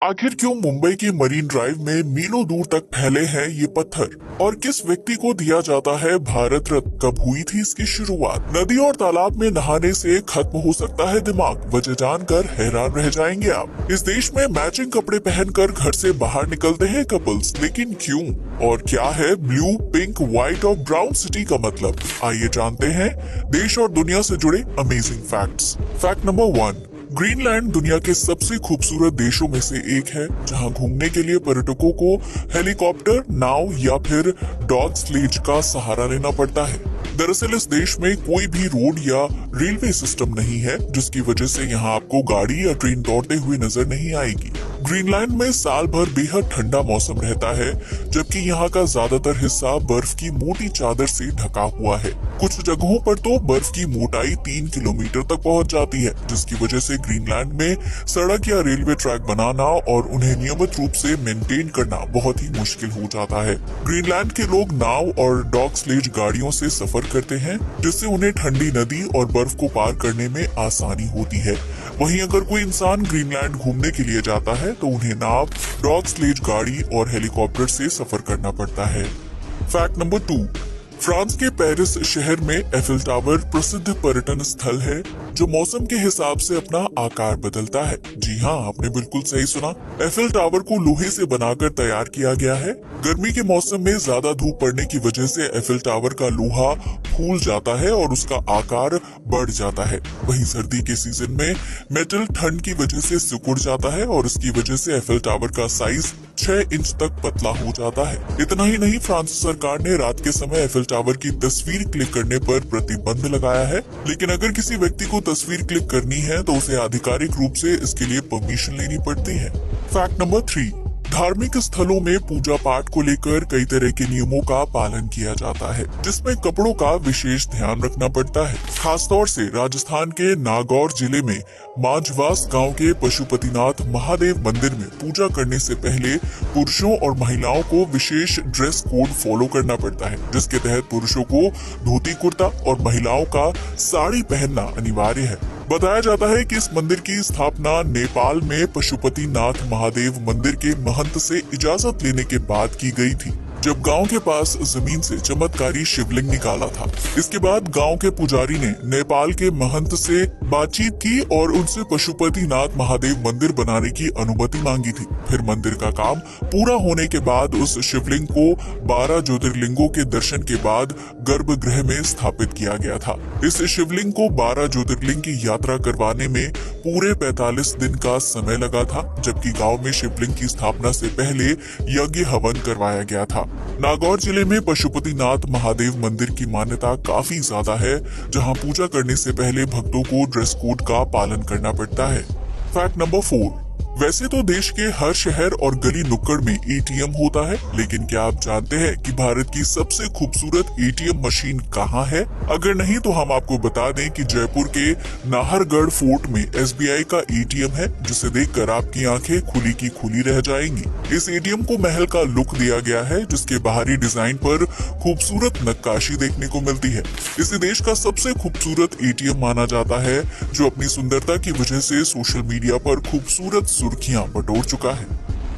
आखिर क्यों मुंबई के मरीन ड्राइव में मीलों दूर तक फैले हैं ये पत्थर, और किस व्यक्ति को दिया जाता है भारत रत्न? कब हुई थी इसकी शुरुआत? नदी और तालाब में नहाने से खत्म हो सकता है दिमाग? वजह जानकर हैरान रह जाएंगे आप। इस देश में मैचिंग कपड़े पहनकर घर से बाहर निकलते हैं कपल्स, लेकिन क्यों? और क्या है ब्लू, पिंक, व्हाइट और ब्राउन सिटी का मतलब? आइए जानते हैं देश और दुनिया से जुड़े amazing facts. Fact number 1, Greenland दुनिया के सबसे खूबसूरत देशों में से एक है, जहां घूमने के लिए पर्यटकों को हेलीकॉप्टर, नाव या फिर डॉग स्लेज का सहारा लेना पड़ता है। दरअसल इस देश में कोई भी रोड या रेलवे सिस्टम नहीं है, जिसकी वजह से यहाँ आपको गाड़ी या ट्रेन दौड़ते हुए नजर नहीं आएगी। ग्रीनलैंड में साल भर बेहद ठंडा मौसम रहता है, जबकि यहाँ का ज्यादातर हिस्सा बर्फ की मोटी चादर से ढका हुआ है। कुछ जगहों पर तो बर्फ की मोटाई 3 किलोमीटर तक पहुँच जाती है, जिसकी वजह से ग्रीनलैंड में सड़क या रेलवे ट्रैक बनाना और उन्हें नियमित रूप से मेंटेन करना बहुत ही मुश्किल हो जाता है। ग्रीनलैंड के लोग नाव और डॉग स्लेज गाड़ियों से सफर करते हैं, जिससे उन्हें ठंडी नदी और बर्फ को पार करने में आसानी होती है। वहीं अगर कोई इंसान ग्रीनलैंड घूमने के लिए जाता है तो उन्हें नाव, डॉग स्लेज गाड़ी और हेलीकॉप्टर से सफर करना पड़ता है। फैक्ट नंबर 2, फ्रांस के पेरिस शहर में एफिल टावर प्रसिद्ध पर्यटन स्थल है, जो मौसम के हिसाब से अपना आकार बदलता है। जी हाँ, आपने बिल्कुल सही सुना। एफिल टावर को लोहे से बनाकर तैयार किया गया है। गर्मी के मौसम में ज्यादा धूप पड़ने की वजह से एफिल टावर का लोहा फूल जाता है और उसका आकार बढ़ जाता है। वहीं सर्दी के सीजन में मेटल ठंड की वजह से सिकुड़ जाता है और इसकी वजह से एफिल टावर का साइज 6 इंच तक पतला हो जाता है। इतना ही नहीं, फ्रांस सरकार ने रात के समय एफिल टावर की तस्वीर क्लिक करने पर प्रतिबंध लगाया है, लेकिन अगर किसी व्यक्ति को तस्वीर क्लिक करनी है तो उसे आधिकारिक रूप से इसके लिए परमिशन लेनी पड़ती है। फैक्ट नंबर 3, धार्मिक स्थलों में पूजा पाठ को लेकर कई तरह के नियमों का पालन किया जाता है, जिसमें कपड़ों का विशेष ध्यान रखना पड़ता है। खासतौर से राजस्थान के नागौर जिले में मांझवास गांव के पशुपतिनाथ महादेव मंदिर में पूजा करने से पहले पुरुषों और महिलाओं को विशेष ड्रेस कोड फॉलो करना पड़ता है, जिसके तहत पुरुषों को धोती कुर्ता और महिलाओं का साड़ी पहनना अनिवार्य है। बताया जाता है कि इस मंदिर की स्थापना नेपाल में पशुपतिनाथ महादेव मंदिर के महंत से इजाजत लेने के बाद की गई थी, जब गांव के पास जमीन से चमत्कारी शिवलिंग निकाला था। इसके बाद गांव के पुजारी ने नेपाल के महंत से बातचीत की और उनसे पशुपतिनाथ महादेव मंदिर बनाने की अनुमति मांगी थी। फिर मंदिर का काम पूरा होने के बाद उस शिवलिंग को 12 ज्योतिर्लिंगों के दर्शन के बाद गर्भगृह में स्थापित किया गया था। इस शिवलिंग को 12 ज्योतिर्लिंग की यात्रा करवाने में पूरे 45 दिन का समय लगा था, जबकि गांव में शिवलिंग की स्थापना से पहले यज्ञ हवन करवाया गया था। नागौर जिले में पशुपतिनाथ महादेव मंदिर की मान्यता काफी ज्यादा है, जहां पूजा करने से पहले भक्तों को ड्रेस कोड का पालन करना पड़ता है। फैक्ट नंबर 4, वैसे तो देश के हर शहर और गली नुक्कड़ में एटीएम होता है, लेकिन क्या आप जानते हैं कि भारत की सबसे खूबसूरत एटीएम मशीन कहाँ है? अगर नहीं तो हम आपको बता दें कि जयपुर के नाहरगढ़ फोर्ट में एसबीआई का एटीएम है, जिसे देखकर आपकी आंखें खुली की खुली रह जाएंगी। इस एटीएम को महल का लुक दिया गया है, जिसके बाहरी डिजाइन पर खूबसूरत नक्काशी देखने को मिलती है। इसे देश का सबसे खूबसूरत एटीएम माना जाता है, जो अपनी सुंदरता की वजह से सोशल मीडिया पर खूबसूरत सुर्खियां बटोर चुका है।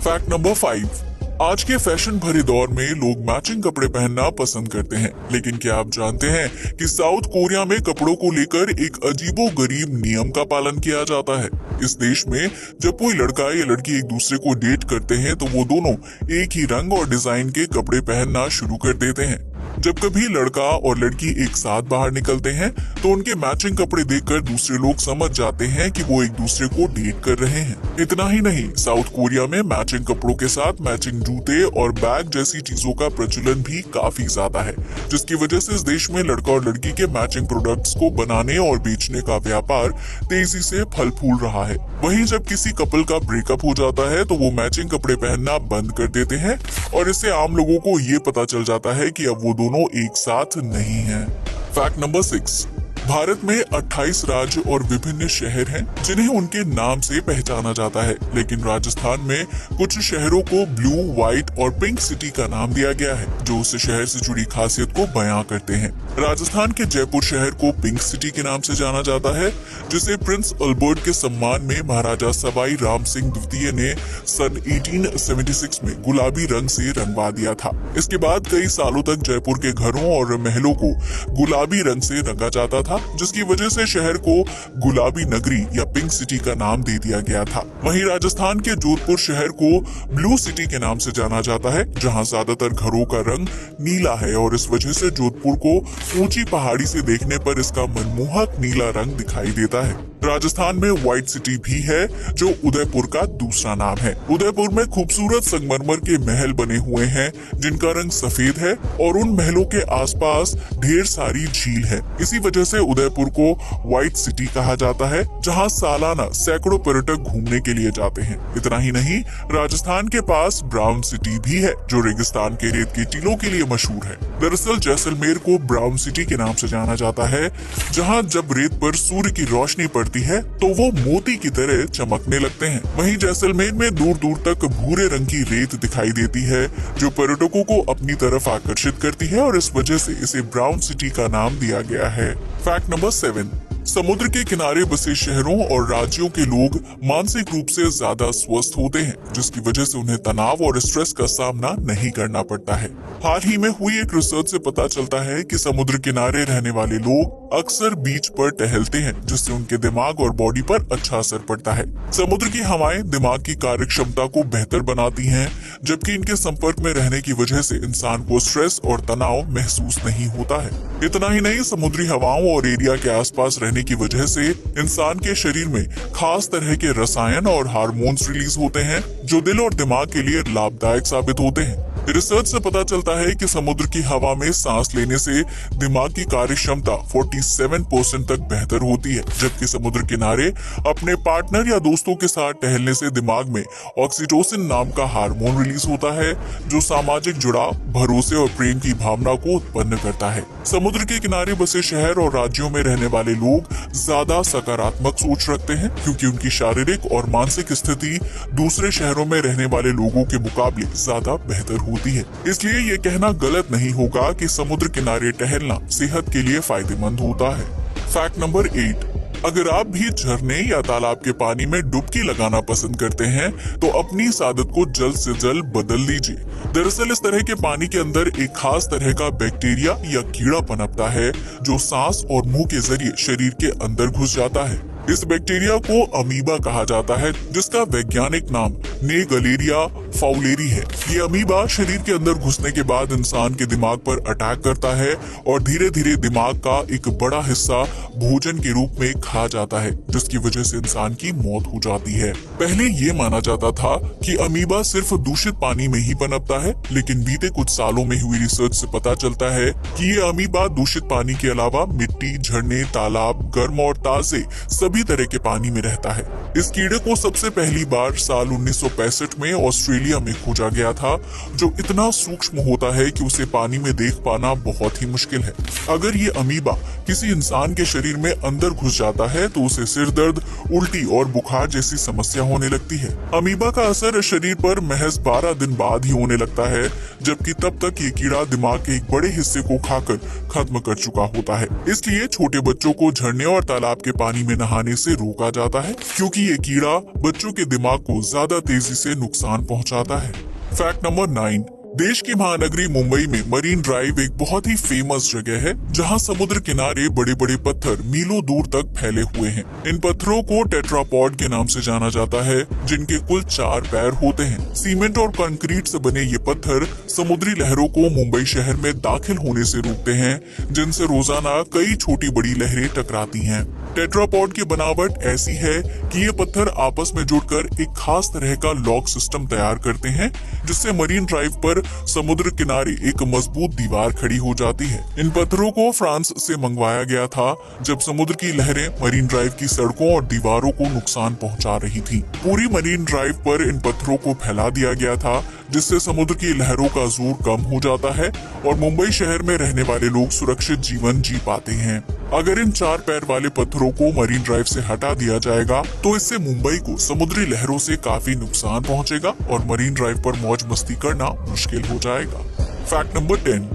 फैक्ट नंबर 5, आज के फैशन भरे दौर में लोग मैचिंग कपड़े पहनना पसंद करते हैं, लेकिन क्या आप जानते हैं कि साउथ कोरिया में कपड़ों को लेकर एक अजीबोगरीब नियम का पालन किया जाता है। इस देश में जब कोई लड़का या लड़की एक दूसरे को डेट करते हैं तो वो दोनों एक ही रंग और डिजाइन के कपड़े पहनना शुरू कर देते हैं। जब कभी लड़का और लड़की एक साथ बाहर निकलते हैं तो उनके मैचिंग कपड़े देखकर दूसरे लोग समझ जाते हैं कि वो एक दूसरे को डेट कर रहे हैं। इतना ही नहीं, साउथ कोरिया में मैचिंग कपड़ों के साथ मैचिंग जूते और बैग जैसी चीजों का प्रचलन भी काफी ज्यादा है, जिसकी वजह से इस देश में लड़का और लड़की के मैचिंग प्रोडक्ट्स को बनाने और बेचने का व्यापार तेजी से फल फूल रहा है। वहीं जब किसी कपल का ब्रेकअप हो जाता है तो वो मैचिंग कपड़े पहनना बंद कर देते हैं, और इससे आम लोगों को ये पता चल जाता है कि अब वो दोनों एक साथ नहीं हैं। फैक्ट नंबर 6, भारत में 28 राज्य और विभिन्न शहर हैं जिन्हें उनके नाम से पहचाना जाता है, लेकिन राजस्थान में कुछ शहरों को ब्लू, व्हाइट और पिंक सिटी का नाम दिया गया है, जो उस शहर से जुड़ी खासियत को बयां करते हैं। राजस्थान के जयपुर शहर को पिंक सिटी के नाम से जाना जाता है, जिसे प्रिंस अल्बर्ट के सम्मान में महाराजा सवाई राम सिंह द्वितीय ने सन 1876 में गुलाबी रंग से रंगवा दिया था। इसके बाद कई सालों तक जयपुर के घरों और महलों को गुलाबी रंग से रंगा जाता था, जिसकी वजह से शहर को गुलाबी नगरी या पिंक सिटी का नाम दे दिया गया था। वहीं राजस्थान के जोधपुर शहर को ब्लू सिटी के नाम से जाना जाता है, जहां ज्यादातर घरों का रंग नीला है और इस वजह से जोधपुर को ऊंची पहाड़ी से देखने पर इसका मनमोहक नीला रंग दिखाई देता है। राजस्थान में व्हाइट सिटी भी है, जो उदयपुर का दूसरा नाम है। उदयपुर में खूबसूरत संगमरमर के महल बने हुए हैं, जिनका रंग सफेद है और उन महलों के आसपास ढेर सारी झील है। इसी वजह से उदयपुर को व्हाइट सिटी कहा जाता है, जहां सालाना सैकड़ों पर्यटक घूमने के लिए जाते हैं। इतना ही नहीं, राजस्थान के पास ब्राउन सिटी भी है, जो रेगिस्तान के रेत के टीलों के लिए मशहूर है। दरअसल जैसलमेर को ब्राउन सिटी के नाम से जाना जाता है, जहां जब रेत पर सूर्य की रोशनी पड़ती है तो वो मोती की तरह चमकने लगते हैं। वहीं जैसलमेर में दूर दूर तक भूरे रंग की रेत दिखाई देती है, जो पर्यटकों को अपनी तरफ आकर्षित करती है और इस वजह से इसे ब्राउन सिटी का नाम दिया गया है। फैक्ट नंबर 7, समुद्र के किनारे बसे शहरों और राज्यों के लोग मानसिक रूप से ज्यादा स्वस्थ होते हैं, जिसकी वजह से उन्हें तनाव और स्ट्रेस का सामना नहीं करना पड़ता है। हाल ही में हुई एक रिसर्च से पता चलता है कि समुद्र किनारे रहने वाले लोग अक्सर बीच पर टहलते हैं, जिससे उनके दिमाग और बॉडी पर अच्छा असर पड़ता है। समुद्र की हवाएं दिमाग की कार्य क्षमता को बेहतर बनाती हैं, जबकि इनके संपर्क में रहने की वजह से इंसान को स्ट्रेस और तनाव महसूस नहीं होता है। इतना ही नहीं, समुद्री हवाओं और एरिया के आसपास रहने की वजह से इंसान के शरीर में खास तरह के रसायन और हार्मोन्स रिलीज होते हैं, जो दिल और दिमाग के लिए लाभदायक साबित होते हैं। रिसर्च से पता चलता है कि समुद्र की हवा में सांस लेने से दिमाग की कार्य क्षमता 47% तक बेहतर होती है, जबकि समुद्र किनारे अपने पार्टनर या दोस्तों के साथ टहलने से दिमाग में ऑक्सीटोसिन नाम का हार्मोन रिलीज होता है, जो सामाजिक जुड़ाव, भरोसे और प्रेम की भावना को उत्पन्न करता है। समुद्र के किनारे बसे शहर और राज्यों में रहने वाले लोग ज्यादा सकारात्मक सोच रखते हैं, क्योंकि उनकी शारीरिक और मानसिक स्थिति दूसरे शहरों में रहने वाले लोगों के मुकाबले ज्यादा बेहतर होती है। इसलिए ये कहना गलत नहीं होगा कि समुद्र किनारे टहलना सेहत के लिए फायदेमंद होता है। फैक्ट नंबर 8, अगर आप भी झरने या तालाब के पानी में डुबकी लगाना पसंद करते हैं तो अपनी इस आदत को जल्द से जल्द बदल लीजिए। दरअसल इस तरह के पानी के अंदर एक खास तरह का बैक्टीरिया या कीड़ा पनपता है, जो सांस और मुंह के जरिए शरीर के अंदर घुस जाता है। इस बैक्टीरिया को अमीबा कहा जाता है, जिसका वैज्ञानिक नाम नेगलेरिया फाउलेरी है। ये अमीबा शरीर के अंदर घुसने के बाद इंसान के दिमाग पर अटैक करता है और धीरे धीरे दिमाग का एक बड़ा हिस्सा भोजन के रूप में खा जाता है, जिसकी वजह से इंसान की मौत हो जाती है। पहले ये माना जाता था कि अमीबा सिर्फ दूषित पानी में ही पनपता है, लेकिन बीते कुछ सालों में हुई रिसर्च से पता चलता है कि ये अमीबा दूषित पानी के अलावा मिट्टी, झरने, तालाब, गर्म और ताजे सभी तरह के पानी में रहता है। इस कीड़े को सबसे पहली बार साल 1965 में ऑस्ट्रेलिया में खोजा गया था, जो इतना सूक्ष्म होता है कि उसे पानी में देख पाना बहुत ही मुश्किल है। अगर ये अमीबा किसी इंसान के शरीर में अंदर घुस जाता है तो उसे सिर दर्द, उल्टी और बुखार जैसी समस्या होने लगती है। अमीबा का असर शरीर पर महज 12 दिन बाद ही होने लगता है, जबकि तब तक ये कीड़ा दिमाग के एक बड़े हिस्से को खाकर खत्म कर चुका होता है। इसलिए छोटे बच्चों को झरने और तालाब के पानी में नहाने से रोका जाता है, क्योंकि ये कीड़ा बच्चों के दिमाग को ज्यादा तेजी से नुकसान पहुंचाता है। फैक्ट नंबर 9, देश की महानगरी मुंबई में मरीन ड्राइव एक बहुत ही फेमस जगह है, जहां समुद्र किनारे बड़े बड़े पत्थर मीलों दूर तक फैले हुए हैं। इन पत्थरों को टेट्रापॉड के नाम से जाना जाता है, जिनके कुल 4 पैर होते हैं। सीमेंट और कंक्रीट से बने ये पत्थर समुद्री लहरों को मुंबई शहर में दाखिल होने से रोकते हैं, जिनसे रोजाना कई छोटी बड़ी लहरें टकराती हैं। टेट्रापॉड की बनावट ऐसी है कि ये पत्थर आपस में जुड़कर एक खास तरह का लॉक सिस्टम तैयार करते हैं, जिससे मरीन ड्राइव पर समुद्र किनारे एक मजबूत दीवार खड़ी हो जाती है। इन पत्थरों को फ्रांस से मंगवाया गया था जब समुद्र की लहरें मरीन ड्राइव की सड़कों और दीवारों को नुकसान पहुंचा रही थी। पूरी मरीन ड्राइव पर इन पत्थरों को फैला दिया गया था, जिससे समुद्र की लहरों का जोर कम हो जाता है और मुंबई शहर में रहने वाले लोग सुरक्षित जीवन जी पाते हैं। अगर इन 4 पैर वाले पत्थरों को मरीन ड्राइव से हटा दिया जाएगा तो इससे मुंबई को समुद्री लहरों से काफी नुकसान पहुंचेगा और मरीन ड्राइव पर मौज मस्ती करना मुश्किल हो जाएगा। फैक्ट नंबर 10,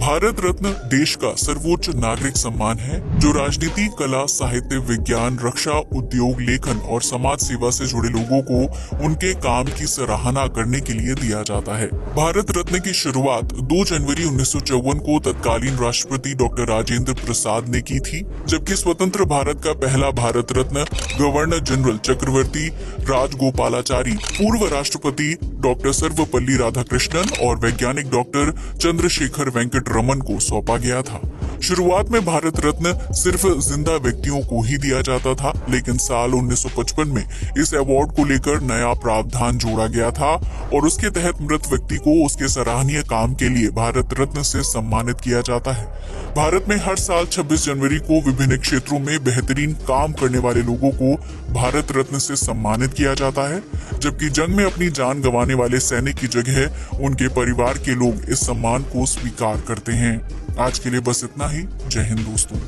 भारत रत्न देश का सर्वोच्च नागरिक सम्मान है जो राजनीति, कला, साहित्य, विज्ञान, रक्षा, उद्योग, लेखन और समाज सेवा से जुड़े लोगों को उनके काम की सराहना करने के लिए दिया जाता है। भारत रत्न की शुरुआत 2 जनवरी 1954 को तत्कालीन राष्ट्रपति डॉक्टर राजेंद्र प्रसाद ने की थी, जबकि स्वतंत्र भारत का पहला भारत रत्न गवर्नर जनरल चक्रवर्ती राजगोपालाचारी, पूर्व राष्ट्रपति डॉक्टर सर्वपल्ली राधाकृष्णन और वैज्ञानिक डॉक्टर चंद्रशेखर वेंकट रमन को सौंपा गया था। शुरुआत में भारत रत्न सिर्फ जिंदा व्यक्तियों को ही दिया जाता था, लेकिन साल 1955 में इस अवार्ड को लेकर नया प्रावधान जोड़ा गया था और उसके तहत मृत व्यक्ति को उसके सराहनीय काम के लिए भारत रत्न से सम्मानित किया जाता है। भारत में हर साल 26 जनवरी को विभिन्न क्षेत्रों में बेहतरीन काम करने वाले लोगों को भारत रत्न से सम्मानित किया जाता है, जबकि जंग में अपनी जान गंवाने वाले सैनिक की जगह उनके परिवार के लोग इस सम्मान को स्वीकार करते हैं। आज के लिए बस इतना ही। जय हिंद दोस्तों।